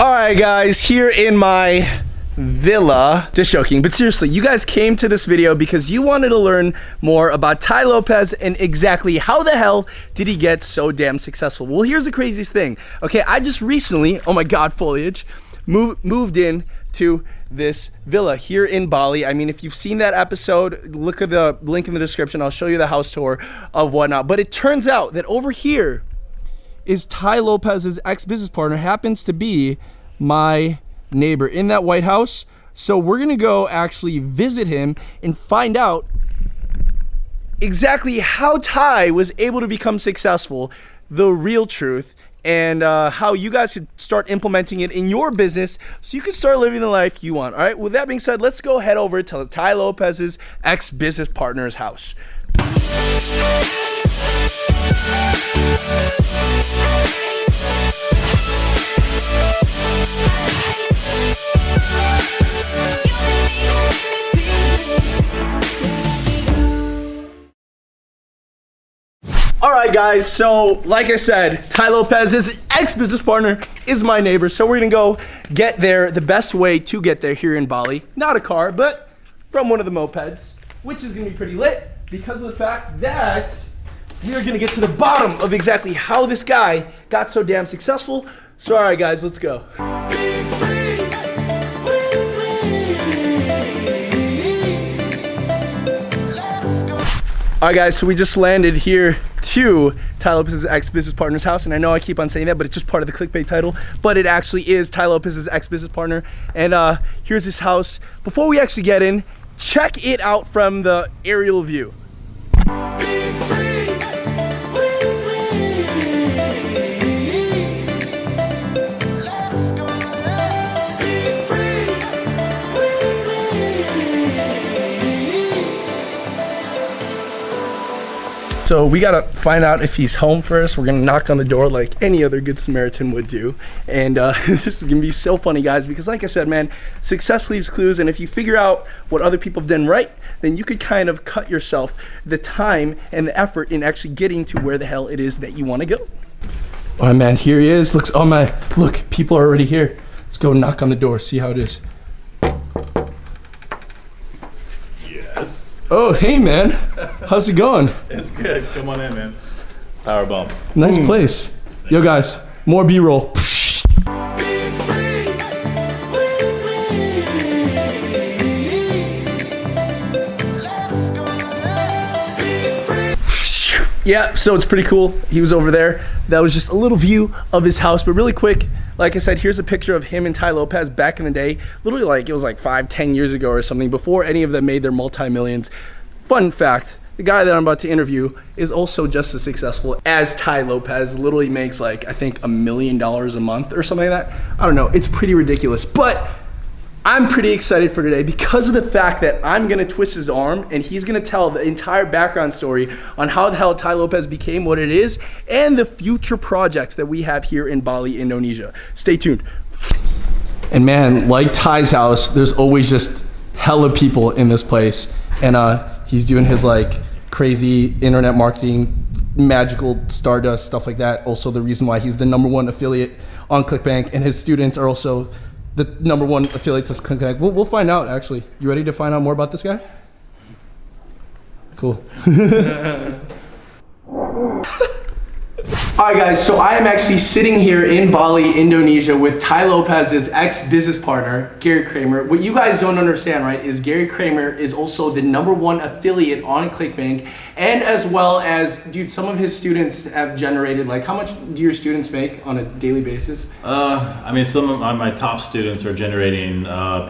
All right, guys, here in my villa. Just joking, but seriously, you guys came to this video because you wanted to learn more about Tai Lopez and exactly how the hell did he get so damn successful. Well, here's the craziest thing. Okay, I just recently, oh my God, foliage, moved in to this villa here in Bali. I mean, if you've seen that episode, look at the link in the description. I'll show you the house tour of whatnot. But it turns out that over here is Tai Lopez's ex-business partner, happens to be my neighbor in that White House. So we're gonna go actually visit him and find out exactly how Tai was able to become successful, the real truth, and how you guys should start implementing it in your business so you can start living the life you want. All right, with that being said, let's go head over to Tai Lopez's ex-business partner's house. All right, guys, so like I said, Tai Lopez's ex-business partner is my neighbor, so we're gonna go get there the best way to get there here in Bali. Not a car, but from one of the mopeds, which is gonna be pretty lit because of the fact that we are gonna get to the bottom of exactly how this guy got so damn successful. So all right, guys, let's go. All right, guys, so we just landed here to Tai Lopez's ex-business partner's house, and I know I keep on saying that, but it's just part of the clickbait title, but it actually is Tai Lopez's ex-business partner. And here's his house. Before we actually get in, check it out from the aerial view. So we gotta find out if he's home first. We're gonna knock on the door like any other good Samaritan would do. And this is gonna be so funny, guys, because like I said, man, success leaves clues. And if you figure out what other people have done right, then you could kind of cut yourself the time and the effort in actually getting to where the hell it is that you wanna go. All right, man, here he is. Looks, oh my, look, people are already here. Let's go knock on the door, see how it is. Oh, hey, man. How's it going? It's good. Come on in, man. Power bomb. Nice place. Yo, guys, more B-roll. Yeah, so it's pretty cool. He was over there. That was just a little view of his house, but really quick, like I said, here's a picture of him and Tai Lopez back in the day. Literally, like, it was like 5-10 years ago or something, before any of them made their multi-millions. Fun fact, the guy that I'm about to interview is also just as successful as Tai Lopez. Literally makes like, I think, $1 million a month or something like that. I don't know, it's pretty ridiculous. But I'm pretty excited for today because of the fact that I'm gonna twist his arm and he's gonna tell the entire background story on how the hell Tai Lopez became what it is and the future projects that we have here in Bali, Indonesia. Stay tuned. And man, like Tai's house, there's always just hella people in this place. And he's doing his like crazy internet marketing, magical stardust, stuff like that. Also the reason why he's the #1 affiliate on ClickBank, and his students are also the #1 affiliates of ClickBank. We'll find out, actually. You ready to find out more about this guy? Cool. All right, guys, so I am actually sitting here in Bali, Indonesia with Tai Lopez's ex-business partner, Gary Kramer. What you guys don't understand, right, is Gary Kramer is also the #1 affiliate on ClickBank, and as well as, dude, some of his students have generated, like, how much do your students make on a daily basis? I mean, some of my top students are generating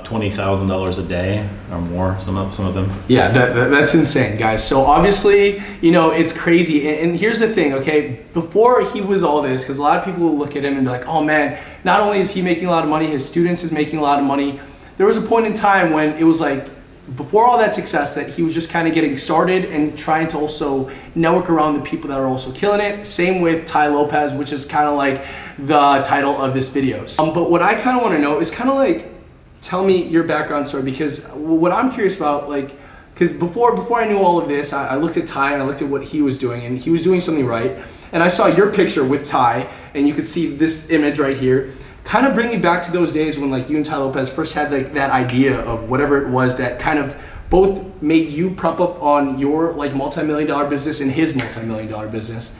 $20,000 a day or more, some of them. Yeah, that's insane, guys. So obviously, you know, it's crazy. And here's the thing, okay? Before he was all this, because a lot of people will look at him and be like, oh man, not only is he making a lot of money, his students is making a lot of money. There was a point in time when it was like, before all that success, that he was just kind of getting started and trying to also network around the people that are also killing it. Same with Tai Lopez, which is kind of like the title of this video. But what I kind of want to know is kind of like, tell me your background story, because what I'm curious about, like, because before I knew all of this, I looked at Tai and I looked at what he was doing, and he was doing something right. And I saw your picture with Tai, and you could see this image right here. kind of bring me back to those days when like you and Ty Lopez first had like that idea of whatever it was that kind of both made you prop up on your like multi-million-dollar business and his multi-million-dollar business.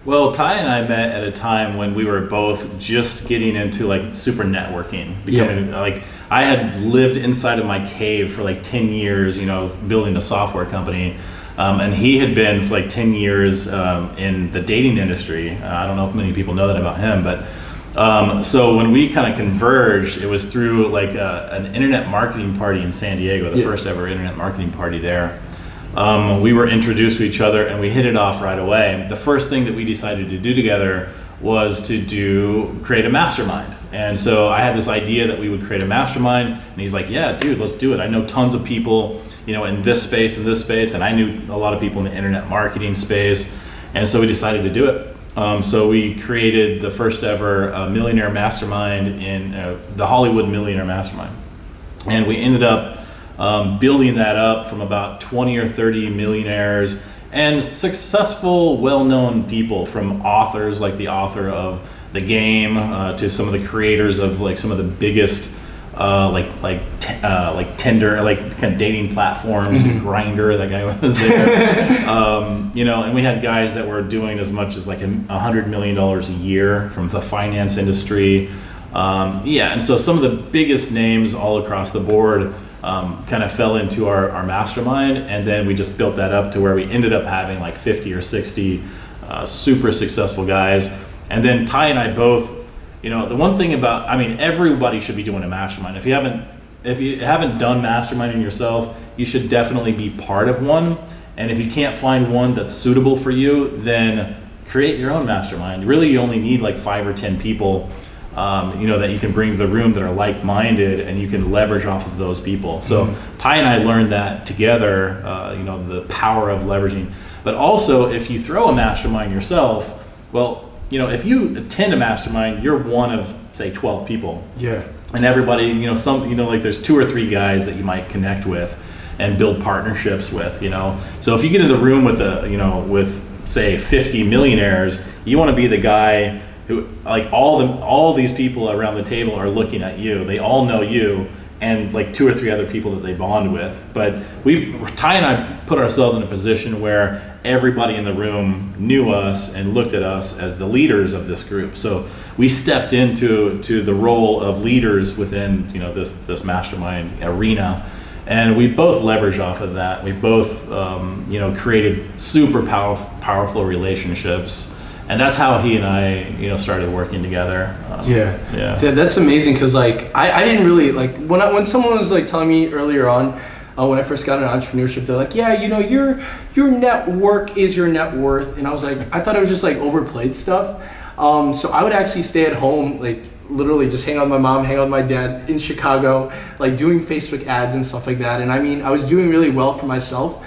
Well, Ty and I met at a time when we were both just getting into like super networking, becoming like I had lived inside of my cave for like 10 years, you know, building a software company. And he had been for like 10 years in the dating industry. I don't know if many people know that about him, but so when we kind of converged, it was through like an internet marketing party in San Diego, the first ever internet marketing party there. We were introduced to each other and we hit it off right away. The first thing that we decided to do together was to create a mastermind. And so I had this idea that we would create a mastermind, and he's like, yeah, dude, let's do it. I know tons of people, you know, in this space, and I knew a lot of people in the internet marketing space. And so we decided to do it. So we created the first ever millionaire mastermind in the Hollywood Millionaire Mastermind. And we ended up building that up from about 20 or 30 millionaires and successful, well-known people, from authors like the author of The Game to some of the creators of like some of the biggest like Tinder, like kind of dating platforms, Grindr, that guy was there. You know, and we had guys that were doing as much as like $100 million a year from the finance industry. And so some of the biggest names all across the board kind of fell into our mastermind, and then we just built that up to where we ended up having like 50 or 60 super successful guys. And then Ty and I both, you know, the one thing about, I mean, everybody should be doing a mastermind. If you haven't done masterminding yourself, you should definitely be part of one. And if you can't find one that's suitable for you, then create your own mastermind. Really, you only need like 5 or 10 people you know, that you can bring to the room that are like-minded, and you can leverage off of those people. So Ty and I learned that together, you know, the power of leveraging. But also, if you throw a mastermind yourself, well, you know, if you attend a mastermind, you're one of, say, 12 people. Yeah. And everybody, you know, like there's 2 or 3 guys that you might connect with and build partnerships with, you know. So if you get in the room with say 50 millionaires, you want to be the guy who, like, all these people around the table are looking at you. They all know you, and like 2 or 3 other people that they bond with. But Ty and I put ourselves in a position where everybody in the room knew us and looked at us as the leaders of this group. So we stepped into the role of leaders within, you know, this mastermind arena, and we both leveraged off of that. We both you know, created super powerful relationships. And that's how he and I, you know, started working together. That's amazing, because like I didn't really like when someone was like telling me earlier on when I first got into entrepreneurship, they're like, yeah, you know, your network is your net worth, and I was like, I thought it was just like overplayed stuff. So I would actually stay at home, like literally just hang out with my mom, hang out with my dad in Chicago, like doing Facebook ads and stuff like that. And I mean, I was doing really well for myself,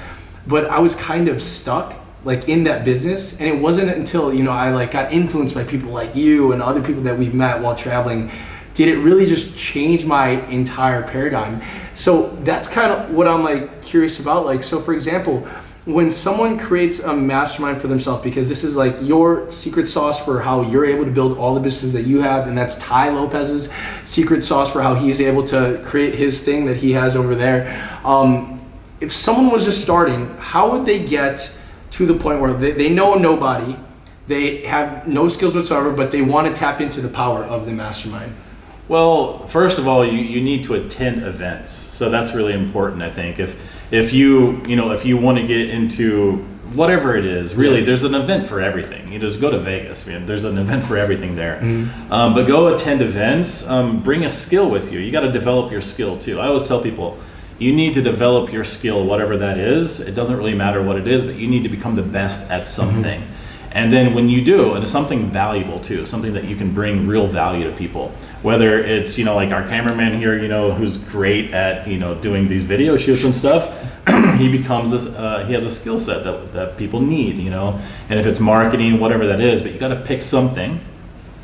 but I was kind of stuck like in that business. And it wasn't until, you know, I like got influenced by people like you and other people that we've met while traveling, did it really just change my entire paradigm. So that's kind of what I'm like curious about. Like, so for example, when someone creates a mastermind for themselves, because this is like your secret sauce for how you're able to build all the businesses that you have, and that's Ty Lopez's secret sauce for how he's able to create his thing that he has over there. If someone was just starting, how would they get to the point where they know nobody, they have no skills whatsoever, but they want to tap into the power of the mastermind? Well, first of all, you need to attend events. So that's really important, I think. If you want to get into whatever it is, really, there's an event for everything. You just go to Vegas, man. There's an event for everything there. But go attend events. Bring a skill with you. You got to develop your skill too. I always tell people, you need to develop your skill, whatever that is. It doesn't really matter what it is, but you need to become the best at something. And then when you do, and it's something valuable too, something that you can bring real value to people, whether it's, you know, like our cameraman here, you know, who's great at, you know, doing these video shoots and stuff, he becomes this, he has a skill set that people need, you know, and if it's marketing, whatever that is, but you got to pick something,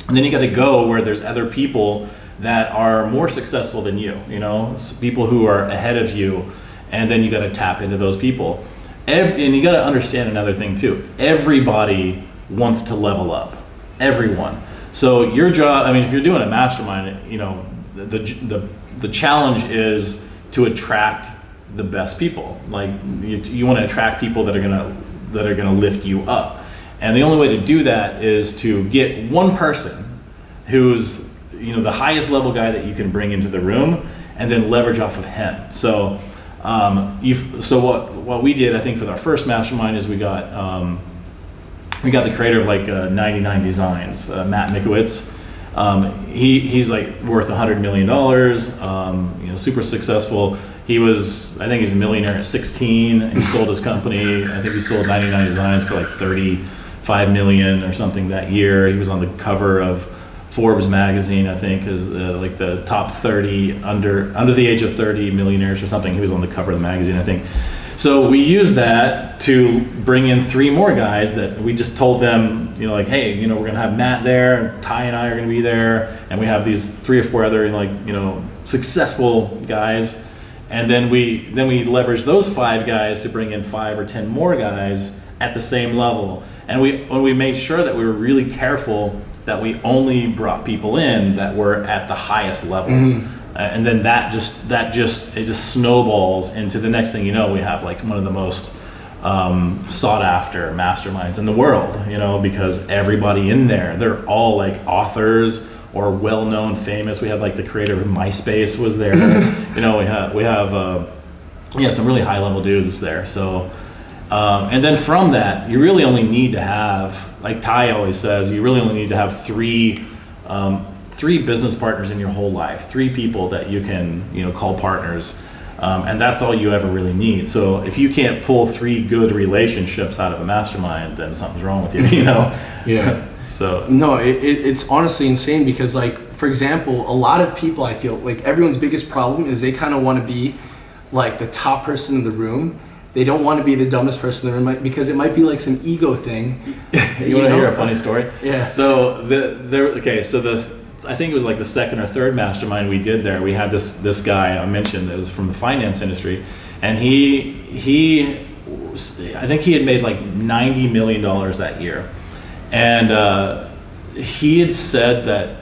and then you got to go where there's other people that are more successful than you, you know, people who are ahead of you, and then you got to tap into those people. And you got to understand another thing too. Everybody wants to level up. Everyone. So your job, I mean, if you're doing a mastermind, you know, the challenge is to attract the best people. Like you want to attract people that are gonna lift you up. And the only way to do that is to get one person who's, you know, the highest level guy that you can bring into the room, and then leverage off of him. So, what we did, I think, for our first mastermind is we got the creator of like 99 Designs, Matt Mikowitz. He's like worth $100 million. You know, super successful. I think he's a millionaire at 16. He sold his company. I think he sold 99 Designs for like 35 million or something that year. He was on the cover of Forbes magazine, I think, as like the top 30 under the age of 30 millionaires or something. He was on the cover of the magazine, I think. So we used that to bring in 3 more guys that we just told them, you know, like, hey, you know, we're gonna have Matt there, Ty and I are gonna be there, and we have these 3 or 4 other, like, you know, successful guys. And then we leveraged those 5 guys to bring in 5 or 10 more guys at the same level. And we made sure that we were really careful that we only brought people in that were at the highest level. And then it just snowballs into the next thing you know, we have like one of the most sought after masterminds in the world, you know, because everybody in there, they're all like authors or well-known, famous. We had like the creator of MySpace was there. You know, we have some really high-level dudes there. So, and then from that, you really only need to have, like Ty always says, you really only need to have 3 business partners in your whole life, 3 people that you can, you know, call partners, and that's all you ever really need. So if you can't pull 3 good relationships out of a mastermind, then something's wrong with you, you know? Yeah. So no, it's honestly insane because, like, for example, a lot of people, I feel like everyone's biggest problem is they kind of want to be like the top person in the room. They don't want to be the dumbest person in the room because it might be like some ego thing. You want to hear a funny story? Yeah. So I think it was like the second or third mastermind we did there. We had this guy I mentioned that was from the finance industry, and I think he had made like $90 million that year. And he had said that,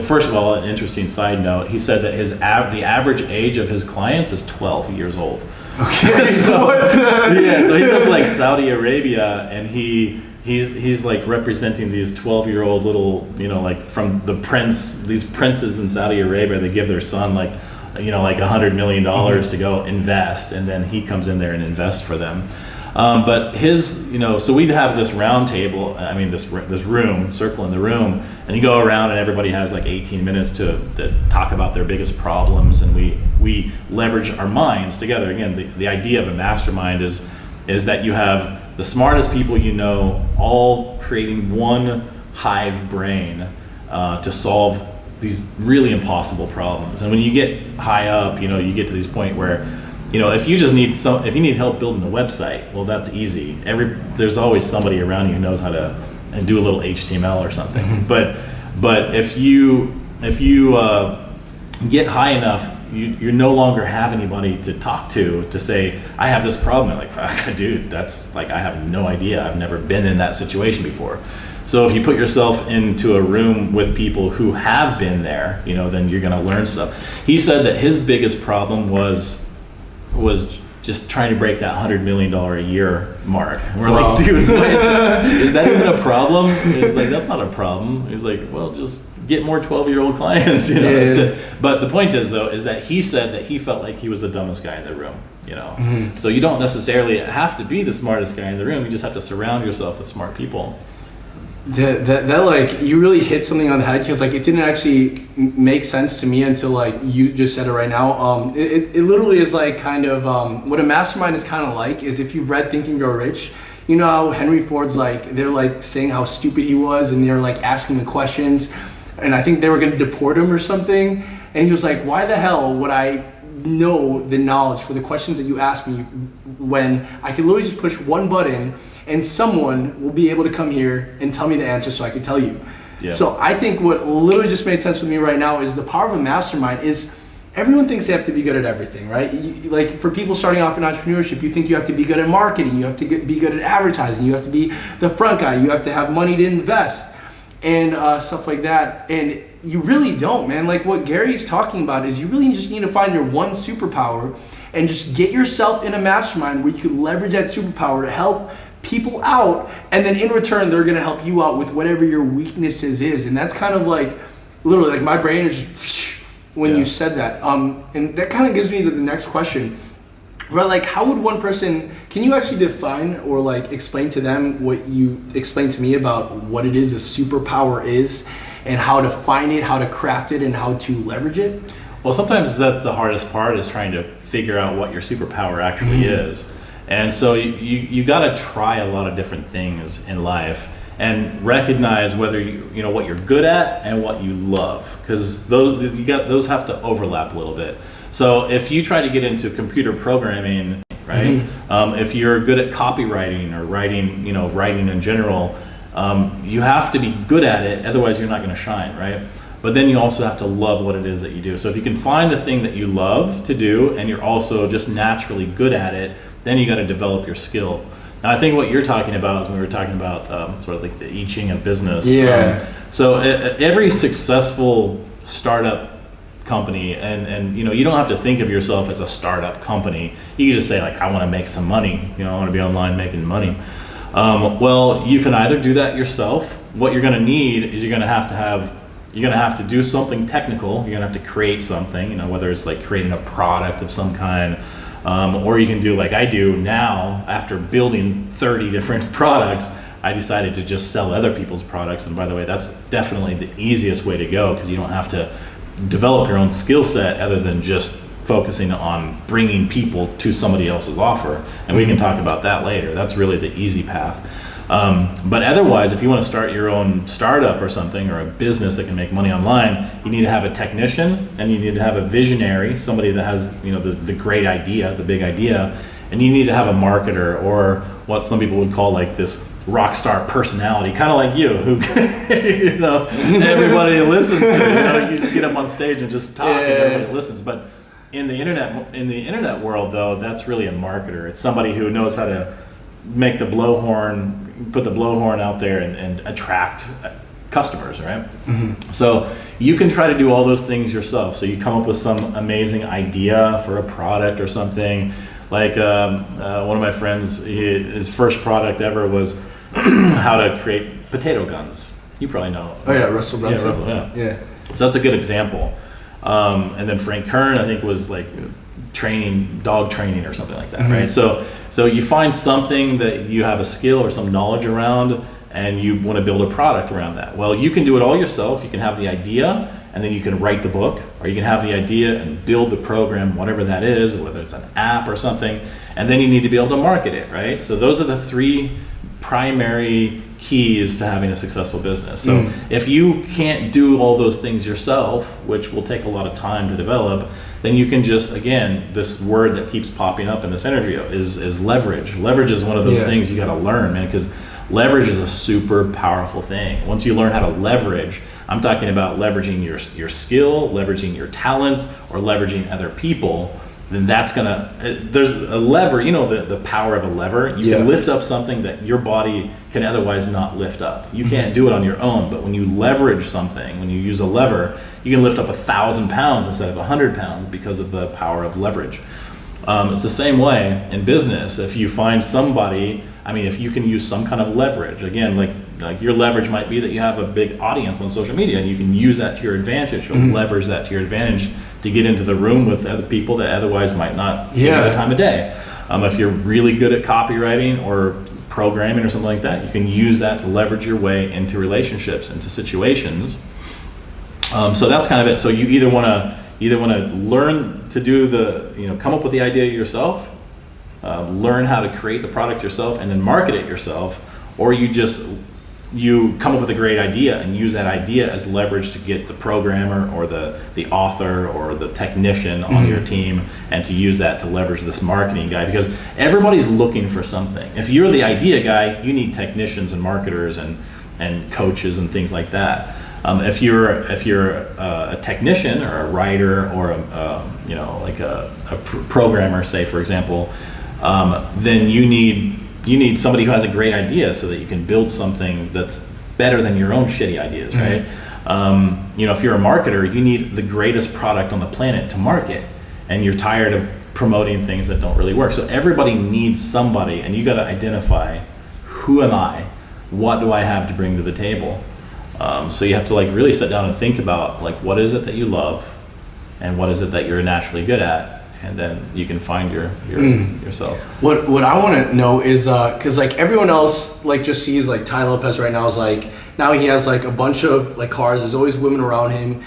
first of all, an interesting side note, he said that the average age of his clients is 12 years old. Okay. So he goes like Saudi Arabia, and he's like representing these 12-year-old little, you know, like from these princes in Saudi Arabia. They give their son like, you know, like $100 million to go invest, and then he comes in there and invests for them. But his, you know, so we'd have this round table, I mean, this room, circle in the room, and you go around and everybody has like 18 minutes to talk about their biggest problems, and we leverage our minds together. Again, the idea of a mastermind is that you have the smartest people you know all creating one hive brain to solve these really impossible problems. And when you get high up, you know, you get to this point where, you know, if you need help building a website, well, that's easy. There's always somebody around you who knows how to do a little HTML or something. But if you get high enough, you no longer have anybody to talk to say, I have this problem. You're like, dude, that's like, I have no idea. I've never been in that situation before. So if you put yourself into a room with people who have been there, you know, then you're going to learn stuff. He said that his biggest problem was just trying to break that $100 million a year mark. And we're like, dude, is that even a problem? Like, that's not a problem. He's like, well, just get more 12-year-old clients, you know. Yeah. That's it. But the point is, though, is that he said that he felt like he was the dumbest guy in the room, you know. Mm-hmm. So you don't necessarily have to be the smartest guy in the room. You just have to surround yourself with smart people. That like, you really hit something on the head, because like it didn't actually make sense to me until like you just said it right now. It literally is like kind of what a mastermind is kind of like is, if you've read Think and Grow Rich, you know how Henry Ford's like, they're like saying how stupid he was, and they're like asking the questions, and I think they were going to deport him or something, and he was like, why the hell would I know the knowledge for the questions that you asked me when I could literally just push one button and someone will be able to come here and tell me the answer so I can tell you. Yeah. So I think what literally just made sense with me right now is the power of a mastermind is everyone thinks they have to be good at everything, right? Like for people starting off in entrepreneurship, you think you have to be good at marketing, you have to be good at advertising, you have to be the front guy, you have to have money to invest. and stuff like that. And you really don't, man. Like what Gary's talking about is you really just need to find your one superpower and just get yourself in a mastermind where you can leverage that superpower to help people out, and then in return they're gonna help you out with whatever your weaknesses is. And that's kind of like literally like my brain is just when you said that. And that kind of gives me to the next question. Right, like how would one person, can you actually define or like explain to them what you explained to me about what it is a superpower is and how to find it, how to craft it, and how to leverage it? Well, sometimes that's the hardest part, is trying to figure out what your superpower actually is. And so you got to try a lot of different things in life and recognize whether you know what you're good at and what you love, because those have to overlap a little bit. So if you try to get into computer programming, right? If you're good at copywriting or writing in general, you have to be good at it, otherwise you're not going to shine, right? But then you also have to love what it is that you do. So if you can find the thing that you love to do and you're also just naturally good at it, then you got to develop your skill. Now, I think what you're talking about is when we were talking about sort of like the I Ching of business. Yeah. So every successful startup company, and you don't have to think of yourself as a startup company. You can just say like, I want to make some money. I want to be online making money. Well, you can either do that yourself. What you're going to need is you're going to have to do something technical. You're going to have to create something. Whether it's like creating a product of some kind. Or you can do like I do now. After building 30 different products, I decided to just sell other people's products. And by the way, that's definitely the easiest way to go, because you don't have to develop your own skill set other than just focusing on bringing people to somebody else's offer. And we can talk about that later. That's really the easy path. But otherwise, if you want to start your own startup or something, or a business that can make money online, you need to have a technician, and you need to have a visionary, somebody that has the great idea, the big idea, and you need to have a marketer, or what some people would call like this rock star personality, kind of like you, who everybody listens to. You just get up on stage and just talk, and everybody listens. But in the internet world, though, that's really a marketer. It's somebody who knows how to make the blowhorn, put the blowhorn out there and attract customers, right? So you can try to do all those things yourself. So you come up with some amazing idea for a product or something. Like one of my friends, his first product ever was how to create potato guns. You probably know. Oh yeah, Russell Brunson. Yeah. So that's a good example. And then Frank Kern, I think, was like dog training or something like that, right? So you find something that you have a skill or some knowledge around, and you want to build a product around that. Well, you can do it all yourself. You can have the idea, and then you can write the book, or you can have the idea and build the program, whatever that is, whether it's an app or something, and then you need to be able to market it, right? So those are the three primary keys to having a successful business. So if you can't do all those things yourself, which will take a lot of time to develop, then you can just, again, this word that keeps popping up in this interview is leverage. Leverage is one of those things you got to learn, man, because leverage is a super powerful thing. Once you learn how to leverage, I'm talking about leveraging your skill, leveraging your talents, or leveraging other people, then that's there's a lever, the power of a lever. You can lift up something that your body can otherwise not lift up. You can't do it on your own, but when you leverage something, when you use a lever, you can lift up 1,000 pounds instead of 100 pounds because of the power of leverage. It's the same way in business. If you find somebody, if you can use some kind of leverage, again, like your leverage might be that you have a big audience on social media, and you can use that to your advantage, or leverage that to your advantage to get into the room with other people that otherwise might not give you the time of day. If you're really good at copywriting or programming or something like that, you can use that to leverage your way into relationships, into situations. So that's kind of it. So you either want to learn to do come up with the idea yourself, learn how to create the product yourself, and then market it yourself, or you come up with a great idea and use that idea as leverage to get the programmer or the author or the technician on your team, and to use that to leverage this marketing guy, because everybody's looking for something. If you're the idea guy, you need technicians and marketers and coaches and things like that. If you're a technician or a writer or a programmer, say for example, then you need somebody who has a great idea so that you can build something that's better than your own shitty ideas, right? You know, if you're a marketer, you need the greatest product on the planet to market, and you're tired of promoting things that don't really work. So everybody needs somebody, and you got to identify, who am I? What do I have to bring to the table? So you have to like really sit down and think about like, what is it that you love, and what is it that you're naturally good at, and then you can find yourself. What I want to know is because like everyone else like just sees like Tai Lopez right now is like, now he has like a bunch of like cars. There's always women around him.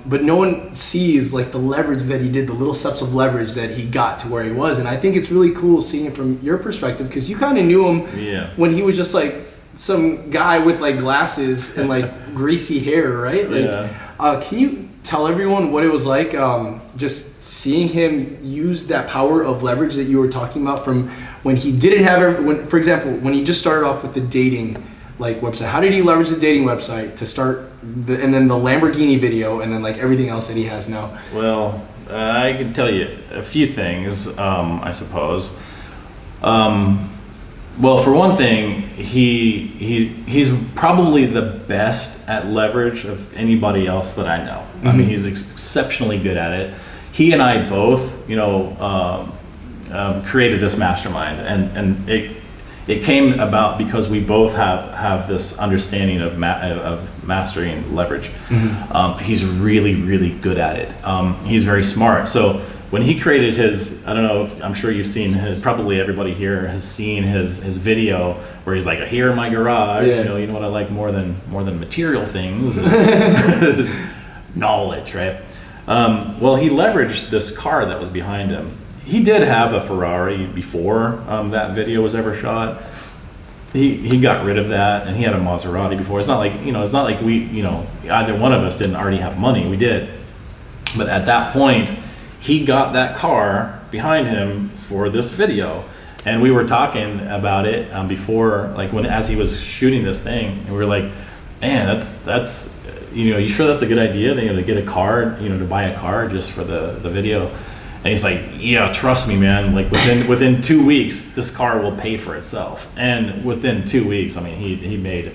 But no one sees like the leverage that he did, the little steps of leverage that he got to where he was. And I think it's really cool seeing it from your perspective, because you kind of knew him when he was just like some guy with like glasses and like greasy hair, right? Like, can you tell everyone what it was like just seeing him use that power of leverage that you were talking about from when he didn't have, for example, when he just started off with the dating like website? How did he leverage the dating website to start and then the Lamborghini video, and then like everything else that he has now? Well, I can tell you a few things, I suppose. Well, for one thing, he's probably the best at leverage of anybody else that I know. I mean, he's exceptionally good at it. He and I both, you know, created this mastermind, and it came about because we both have this understanding of mastering leverage. He's really, really good at it. He's very smart. So when he created his, I don't know, I'm sure you've seen, probably everybody here has seen his video where he's like, here in my garage, you know what I like more than material things is knowledge, right? Well, he leveraged this car that was behind him. He did have a Ferrari before that video was ever shot. He got rid of that, and he had a Maserati before. It's not like, you know, we, you know, either one of us didn't already have money. We did. But at that point, he got that car behind him for this video. And we were talking about it before, like as he was shooting this thing, and we were like, man, that's you know, you sure that's a good idea to get a car, you know, to buy a car just for the video? And he's like, yeah, trust me, man. Like within 2 weeks, this car will pay for itself. And within 2 weeks, I mean, he made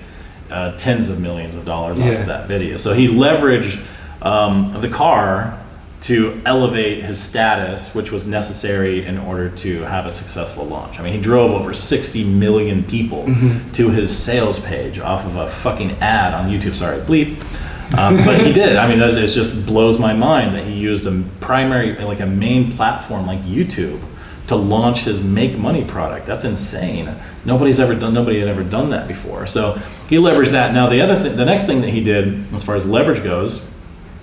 tens of millions of dollars off of that video. So he leveraged the car to elevate his status, which was necessary in order to have a successful launch. I mean, he drove over 60 million people to his sales page off of a fucking ad on YouTube. Sorry, bleep. But he did. I mean, it just blows my mind that he used a main platform like YouTube to launch his make money product. That's insane. Nobody had ever done that before. So he leveraged that. Now the next thing that he did as far as leverage goes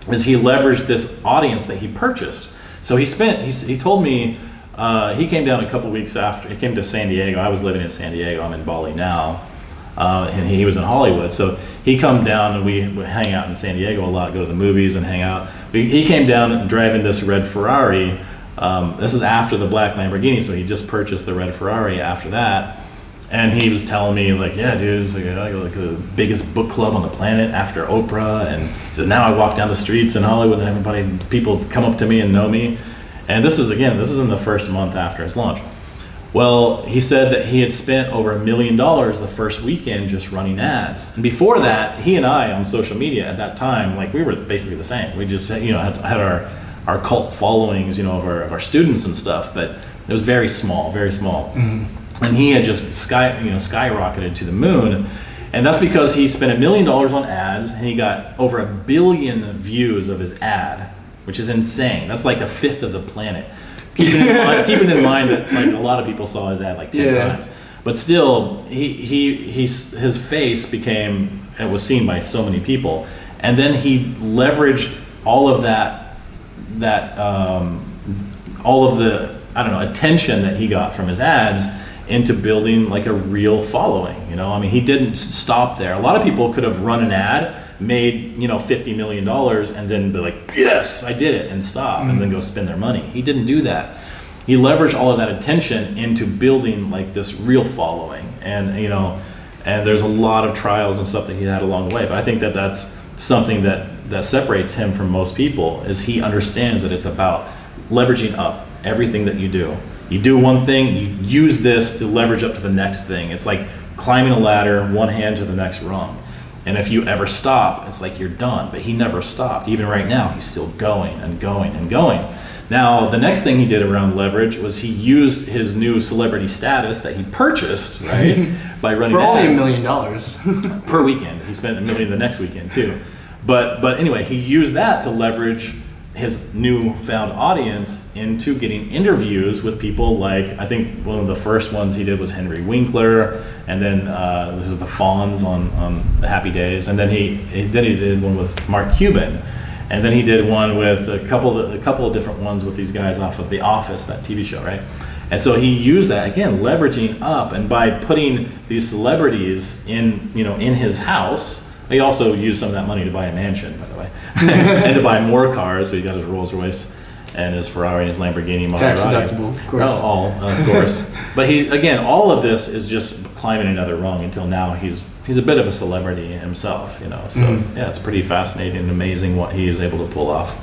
is he leveraged this audience that he purchased. So he told me he came down a couple weeks after. He came to San Diego. I was living in San Diego. I'm in Bali now. And he was in Hollywood, so he come down and we hang out in San Diego a lot, go to the movies and hang out. He came down and driving this red Ferrari. This is after the black Lamborghini, so he just purchased the red Ferrari after that. And he was telling me like, yeah, dude, it's like the biggest book club on the planet after Oprah. And he said, now I walk down the streets in Hollywood and people come up to me and know me. And this is in the first month after his launch. Well, he said that he had spent over $1 million the first weekend just running ads. And before that, he and I on social media at that time, like we were basically the same. We just, you know, had our cult followings, you know, of our students and stuff, but it was very small, very small. And he had just skyrocketed to the moon. And that's because he spent $1 million on ads, and he got over 1 billion views of his ad, which is insane. That's like a fifth of the planet. Keeping in mind that like a lot of people saw his ad like 10 times, but still his face became and was seen by so many people, and then he leveraged all of all of the attention that he got from his ads into building like a real following. You know, I mean, he didn't stop there. A lot of people could have run an ad, made $50 million, and then be like, yes, I did it, and stop, and then go spend their money. He didn't do that. He leveraged all of that attention into building like this real following, and and there's a lot of trials and stuff that he had along the way. But I think that that's something that separates him from most people, is he understands that it's about leveraging up everything that you do. You do one thing, you use this to leverage up to the next thing. It's like climbing a ladder, one hand to the next rung. And if you ever stop, it's like you're done. But he never stopped. Even right now, he's still going and going and going. Now, the next thing he did around leverage was he used his new celebrity status that he purchased, right, by running for only ads. $1 million Per weekend. He spent $1 million the next weekend too. But anyway, he used that to leverage his newfound audience into getting interviews with people like, I think one of the first ones he did was Henry Winkler, and then this is the Fonz on the Happy Days, and then he did one with Mark Cuban, and then he did one with a couple of different ones with these guys off of The Office, that TV show, right? And so he used that, again, leveraging up, and by putting these celebrities in his house. He also used some of that money to buy a mansion, by the way, and to buy more cars. So he got his Rolls Royce and his Ferrari and his Lamborghini Maserati. Tax deductible, of course. All, of course. But all of this is just climbing another rung until now he's a bit of a celebrity himself, So yeah, it's pretty fascinating and amazing what he is able to pull off.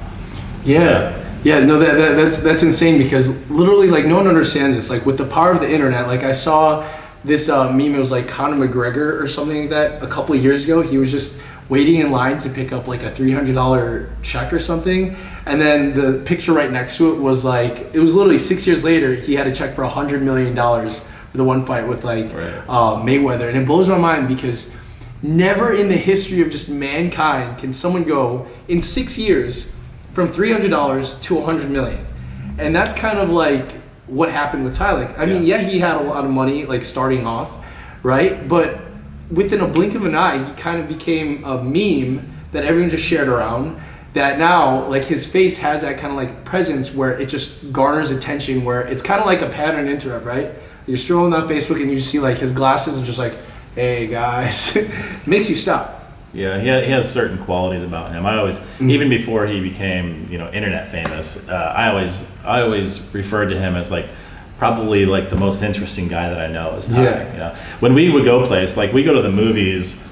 Yeah. No, that's insane, because literally, like, no one understands this. Like, with the power of the internet, like, I saw this meme, it was like Conor McGregor or something like that a couple of years ago. He was just waiting in line to pick up like a $300 check or something, and then the picture right next to it was like, it was literally 6 years later, he had a check for $100 million for the one fight with like Mayweather. And it blows my mind, because never in the history of just mankind can someone go in 6 years from $300 to $100 million. And that's kind of like what happened with Ty. Like, I mean, yeah, he had a lot of money, like, starting off, right? But within a blink of an eye, he kind of became a meme that everyone just shared around, that now, like, his face has that kind of, like, presence where it just garners attention, where it's kind of like a pattern interrupt, right? You're scrolling on Facebook and you just see, like, his glasses and just like, hey, guys. It makes you stop. Yeah, he has certain qualities about him. I always, even before he became, internet famous, I always referred to him as like probably like the most interesting guy that I know is Ty. Yeah. When we would go place, like we go to the movies,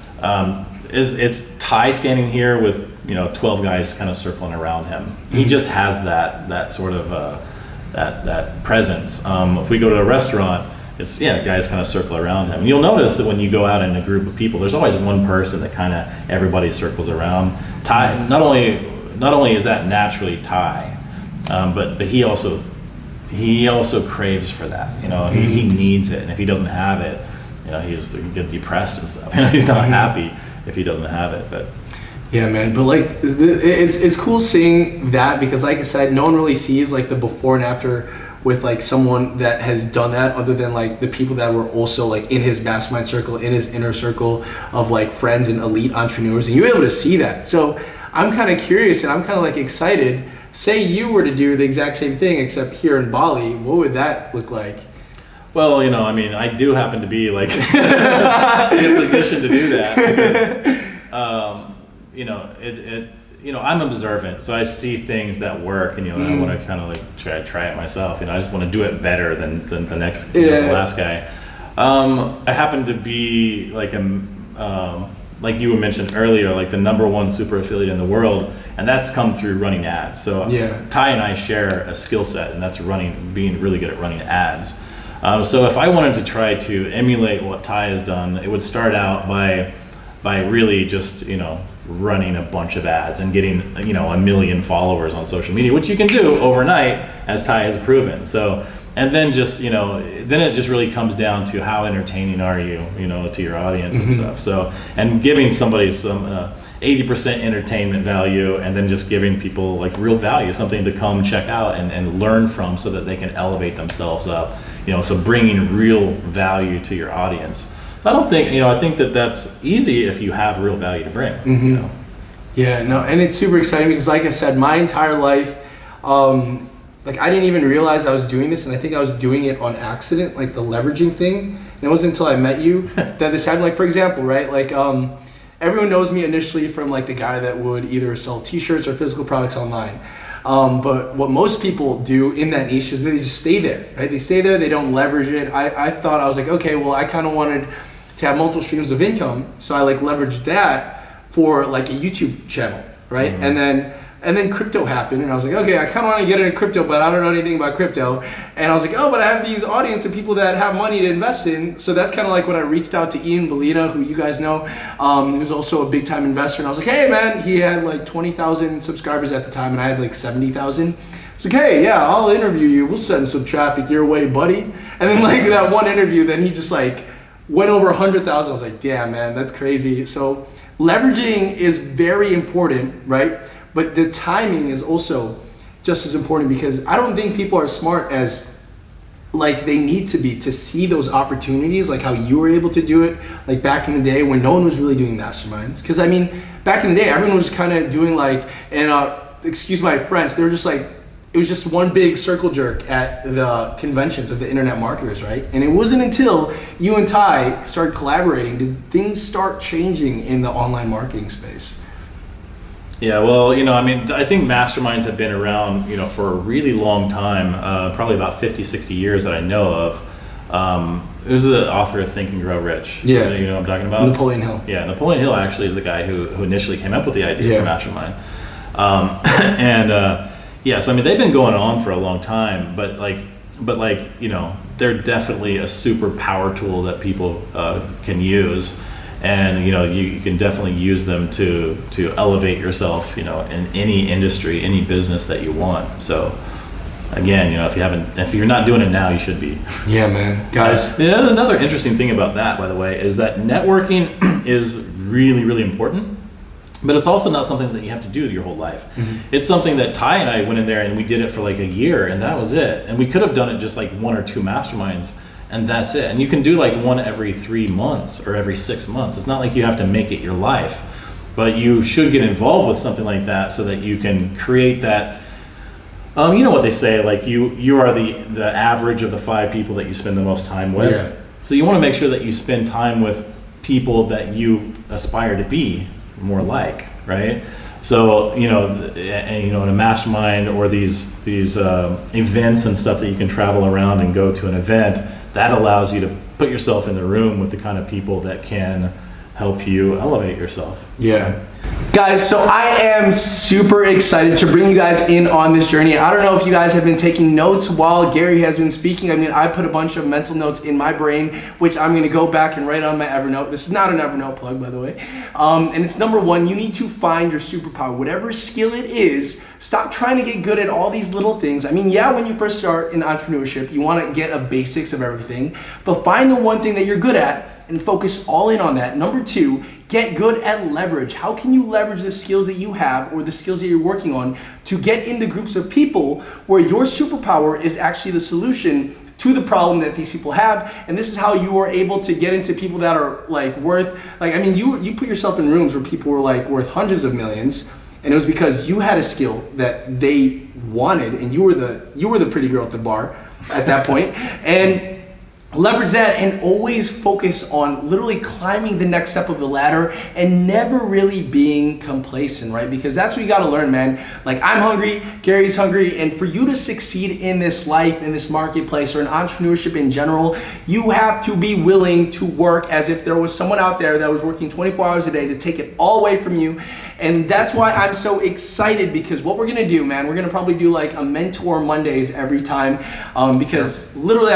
it's Ty standing here with 12 guys kind of circling around him. He just has that sort of that presence. If we go to a restaurant, it's guys kind of circle around him. And you'll notice that when you go out in a group of people, there's always one person that kind of everybody circles around. Ty, not only is that naturally Ty, but he also craves for that. He needs it, and if he doesn't have it, he's get depressed and stuff. He's not happy if he doesn't have it. But yeah, man. But like, it's cool seeing that, because like I said, no one really sees like the before and after with like someone that has done that, other than like the people that were also like in his mastermind circle, in his inner circle of like friends and elite entrepreneurs, and you're able to see that. So I'm kind of curious, and I'm kind of like excited. Say you were to do the exact same thing except here in Bali, what would that look like? Well, I do happen to be like in a position to do that. I'm observant, so I see things that work, and I want to kind of like try it myself. I just want to do it better than the next, the last guy. I happen to be like like you mentioned earlier, like the #1 super affiliate in the world, and that's come through running ads. So Ty and I share a skill set, and that's being really good at running ads. So if I wanted to try to emulate what Ty has done, it would start out by really just running a bunch of ads and getting 1 million followers on social media, which you can do overnight, as Ty has proven. So, and then just then it just really comes down to how entertaining are you to your audience and stuff. So, and giving somebody some 80% entertainment value, and then just giving people like real value, something to come check out and learn from, so that they can elevate themselves up. So bringing real value to your audience. So I don't think, I think that that's easy if you have real value to bring. Yeah, no, and it's super exciting, because like I said, my entire life, like I didn't even realize I was doing this, and I think I was doing it on accident, like the leveraging thing. And it wasn't until I met you that this happened. Like, for example, right, like everyone knows me initially from like the guy that would either sell t-shirts or physical products online. But what most people do in that niche is they just stay there, right? They stay there, they don't leverage it. I thought, I was like, okay, well, I kind of wanted to have multiple streams of income, so I like leveraged that for like a YouTube channel, right? And then And then crypto happened, and I was like, okay, I kind of want to get into crypto, but I don't know anything about crypto. And I was like, oh, but I have these audience of people that have money to invest in. So that's kind of like when I reached out to Ian Bellina, who you guys know, who's also a big time investor. And I was like, hey man, he had like 20,000 subscribers at the time, and I had like 70,000. I was like, hey, yeah, I'll interview you. We'll send some traffic your way, buddy. And then like that one interview, then he just like went over 100,000. I was like, damn man, that's crazy. So leveraging is very important, right? But the timing is also just as important, because I don't think people are smart as like they need to be to see those opportunities, like how you were able to do it, like back in the day when no one was really doing masterminds. Because I mean, back in the day, everyone was kind of doing like, and excuse my French, they were just like, it was just one big circle jerk at the conventions of the internet marketers, right? And it wasn't until you and Ty started collaborating did things start changing in the online marketing space. Yeah, well, you know, I mean, I think masterminds have been around, you know, for a really long time, probably about 50, 60 years that I know of. Who's the author of Think and Grow Rich? Yeah. You know what I'm talking about? Napoleon Hill. Yeah, Napoleon Hill actually is the guy who initially came up with the idea for mastermind. Yeah, so I mean, they've been going on for a long time, but like, you know, they're definitely a super power tool that people can use. And you know, you can definitely use them to elevate yourself, you know, in any industry, any business that you want. So again, you know, if you're not doing it now, you should be. Yeah, man, guys. Another interesting thing about that, by the way, is that networking is really, really important, but it's also not something that you have to do your whole life. Mm-hmm. It's something that Ty and I went in there and we did it for like a year, and that was it. And we could have done it just like 1 or 2 masterminds, and that's it. And you can do like one every 3 months or every 6 months. It's not like you have to make it your life, but you should get involved with something like that so that you can create that. You know what they say, like you are the average of the 5 people that you spend the most time with. Yeah. So you want to make sure that you spend time with people that you aspire to be more like, right? So you know, and you know, in a mastermind or these events and stuff that you can travel around and go to an event, that allows you to put yourself in the room with the kind of people that can help you elevate yourself. Yeah. Guys, so I am super excited to bring you guys in on this journey. I don't know if you guys have been taking notes while Gary has been speaking. I mean, I put a bunch of mental notes in my brain, which I'm going to go back and write on my Evernote. This is not an Evernote plug, by the way. And it's number 1, you need to find your superpower. Whatever skill it is, stop trying to get good at all these little things. I mean, yeah, when you first start in entrepreneurship, you want to get a basics of everything, but find the one thing that you're good at and focus all in on that. Number 2, get good at leverage. How can you leverage the skills that you have or the skills that you're working on to get into groups of people where your superpower is actually the solution to the problem that these people have? And this is how you are able to get into people that are like worth, like, I mean, you put yourself in rooms where people were like worth hundreds of millions, and it was because you had a skill that they wanted, and you were the pretty girl at the bar at that point. And leverage that and always focus on literally climbing the next step of the ladder and never really being complacent, right? Because that's what you gotta learn, man. Like, I'm hungry, Gary's hungry, and for you to succeed in this life, in this marketplace, or in entrepreneurship in general, you have to be willing to work as if there was someone out there that was working 24 hours a day to take it all away from you. And that's why I'm so excited, because what we're gonna do, man, we're gonna probably do like a Mentor Mondays every time, because literally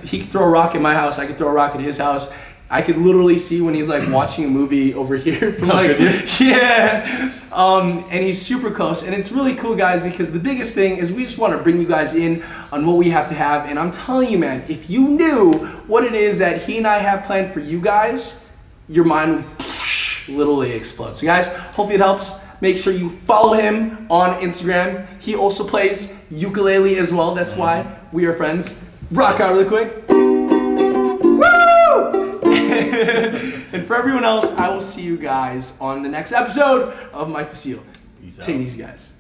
he could throw a rock at my house, I could throw a rock at his house. I could literally see when he's like watching a movie over here from like, yeah. And he's super close, and it's really cool, guys, because the biggest thing is we just want to bring you guys in on what we have to have. And I'm telling you, man, if you knew what it is that he and I have planned for you guys, your mind would literally explode. So guys, hopefully it helps. Make sure you follow him on Instagram. He also plays ukulele as well. That's why we are friends. Rock out really quick. Woo! And for everyone else, I will see you guys on the next episode of My Fusil. Take it easy, guys.